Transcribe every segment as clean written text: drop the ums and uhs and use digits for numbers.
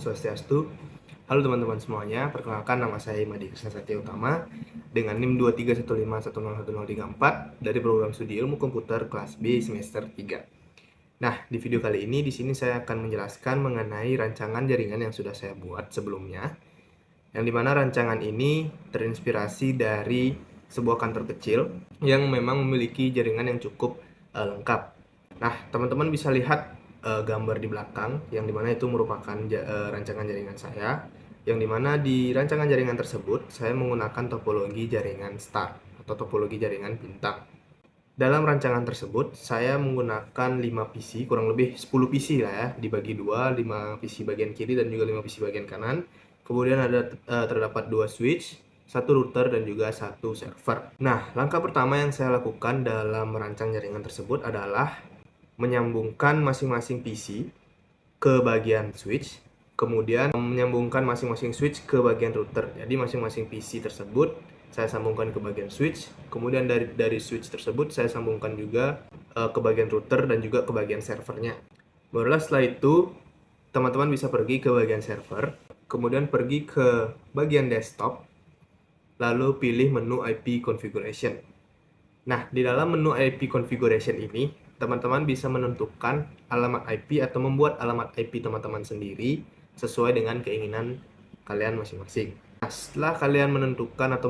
Swastiastu. Halo teman-teman semuanya, perkenalkan nama saya Imadi Krisna Satya Utama dengan NIM 231510134 dari program studi ilmu komputer kelas B semester 3. Nah, di video kali ini di sini saya akan menjelaskan mengenai rancangan jaringan yang sudah saya buat sebelumnya, yang dimana rancangan ini terinspirasi dari sebuah kantor kecil yang memang memiliki jaringan yang cukup lengkap. Nah, teman-teman bisa lihat gambar di belakang, yang dimana itu merupakan rancangan jaringan saya, yang dimana di rancangan jaringan tersebut saya menggunakan topologi jaringan star atau topologi jaringan bintang. Dalam rancangan tersebut saya menggunakan 5 PC, kurang lebih 10 PC lah ya, dibagi dua, 5 PC bagian kiri dan juga 5 PC bagian kanan. Kemudian ada terdapat 2 switch, 1 router dan juga 1 server. Nah, langkah pertama yang saya lakukan dalam merancang jaringan tersebut adalah menyambungkan masing-masing PC ke bagian switch, kemudian menyambungkan masing-masing switch ke bagian router. Jadi masing-masing PC tersebut saya sambungkan ke bagian switch, kemudian dari switch tersebut saya sambungkan juga ke bagian router dan juga ke bagian servernya. Barulah setelah itu teman-teman bisa pergi ke bagian server, kemudian pergi ke bagian desktop, lalu pilih menu IP configuration. Nah, di dalam menu IP configuration ini, teman-teman bisa menentukan alamat IP atau membuat alamat IP teman-teman sendiri sesuai dengan keinginan kalian masing-masing. Nah, setelah kalian menentukan atau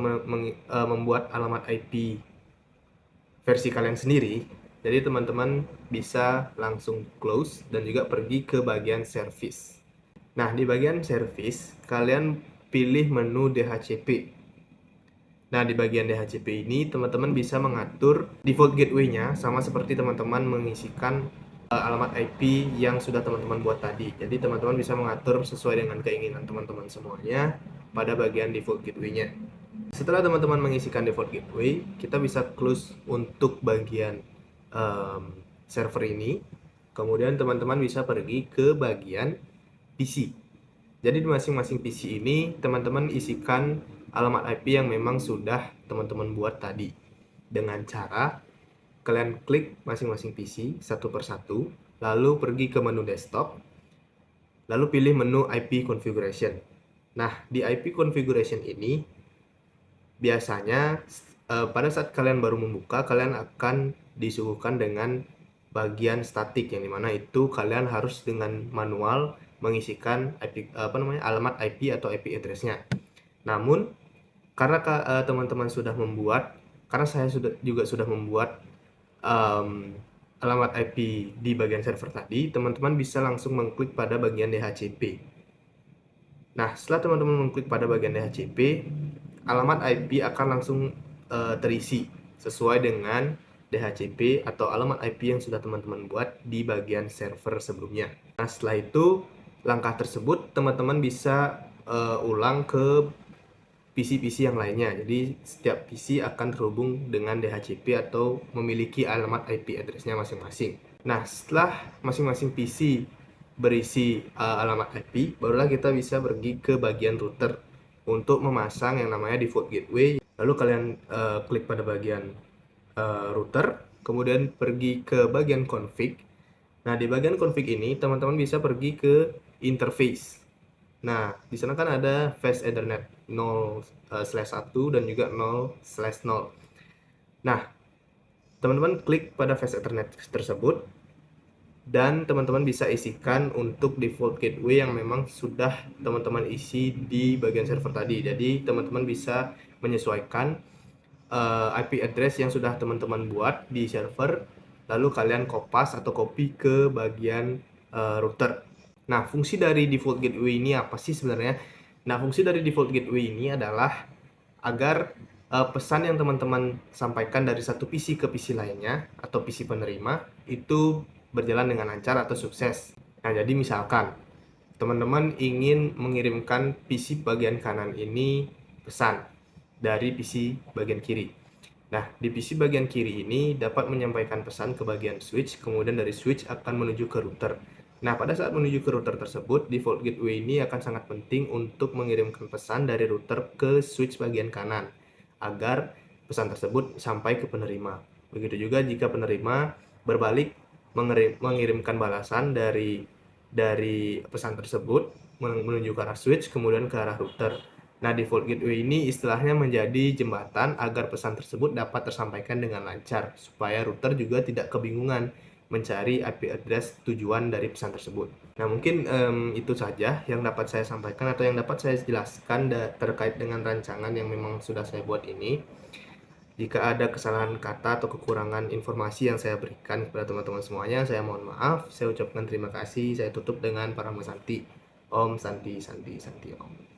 membuat alamat IP versi kalian sendiri, jadi teman-teman bisa langsung close dan juga pergi ke bagian service. Nah, di bagian service, kalian pilih menu DHCP. Nah, di bagian DHCP ini, teman-teman bisa mengatur default gateway-nya sama seperti teman-teman mengisikan alamat IP yang sudah teman-teman buat tadi. Jadi, teman-teman bisa mengatur sesuai dengan keinginan teman-teman semuanya pada bagian default gateway-nya. Setelah teman-teman mengisikan default gateway, kita bisa close untuk bagian server ini. Kemudian, teman-teman bisa pergi ke bagian PC. Jadi di masing-masing PC ini teman-teman isikan alamat IP yang memang sudah teman-teman buat tadi. Dengan cara kalian klik masing-masing PC satu persatu, lalu pergi ke menu desktop, lalu pilih menu IP configuration. Nah, di IP configuration ini biasanya pada saat kalian baru membuka, kalian akan disuguhkan dengan bagian statik, yang dimana itu kalian harus dengan manual mengisikan IP, alamat IP atau IP address-nya. Namun karena teman-teman sudah membuat, karena saya juga sudah membuat alamat IP di bagian server tadi, teman-teman bisa langsung mengklik pada bagian DHCP. Nah, setelah teman-teman mengklik pada bagian DHCP, alamat IP akan langsung terisi sesuai dengan DHCP atau alamat IP yang sudah teman-teman buat di bagian server sebelumnya. Nah, setelah itu langkah tersebut teman-teman bisa ulang ke PC-PC yang lainnya. Jadi setiap PC akan terhubung dengan DHCP atau memiliki alamat IP address-nya masing-masing. Nah, setelah masing-masing PC berisi alamat IP, barulah kita bisa pergi ke bagian router untuk memasang yang namanya default gateway. Lalu kalian klik pada bagian router, kemudian pergi ke bagian config. Nah, di bagian config ini teman-teman bisa pergi ke interface. Nah, di sana kan ada fast Ethernet 0/1 dan juga 0/0. Nah, teman-teman klik pada fast Ethernet tersebut dan teman-teman bisa isikan untuk default gateway yang memang sudah teman-teman isi di bagian server tadi. Jadi, teman-teman bisa menyesuaikan IP address yang sudah teman-teman buat di server, lalu kalian kopas atau copy ke bagian router. Nah, fungsi dari default gateway ini apa sih sebenarnya? Nah, fungsi dari default gateway ini adalah agar pesan yang teman-teman sampaikan dari satu PC ke PC lainnya atau PC penerima itu berjalan dengan lancar atau sukses. Nah, jadi misalkan teman-teman ingin mengirimkan PC bagian kanan ini pesan dari PC bagian kiri. Nah, di PC bagian kiri ini dapat menyampaikan pesan ke bagian switch, kemudian dari switch akan menuju ke router. Nah, pada saat menuju ke router tersebut, default gateway ini akan sangat penting untuk mengirimkan pesan dari router ke switch bagian kanan, agar pesan tersebut sampai ke penerima. Begitu juga jika penerima berbalik mengirimkan balasan dari pesan tersebut, menuju ke arah switch, kemudian ke arah router. Nah, default gateway ini istilahnya menjadi jembatan agar pesan tersebut dapat tersampaikan dengan lancar, supaya router juga tidak kebingungan mencari IP address tujuan dari pesan tersebut. Nah, mungkin itu saja yang dapat saya sampaikan atau yang dapat saya jelaskan terkait dengan rancangan yang memang sudah saya buat ini. Jika ada kesalahan kata atau kekurangan informasi yang saya berikan kepada teman-teman semuanya, saya mohon maaf. Saya ucapkan terima kasih. Saya tutup dengan Parama Santi. Om Santi Santi Santi Om.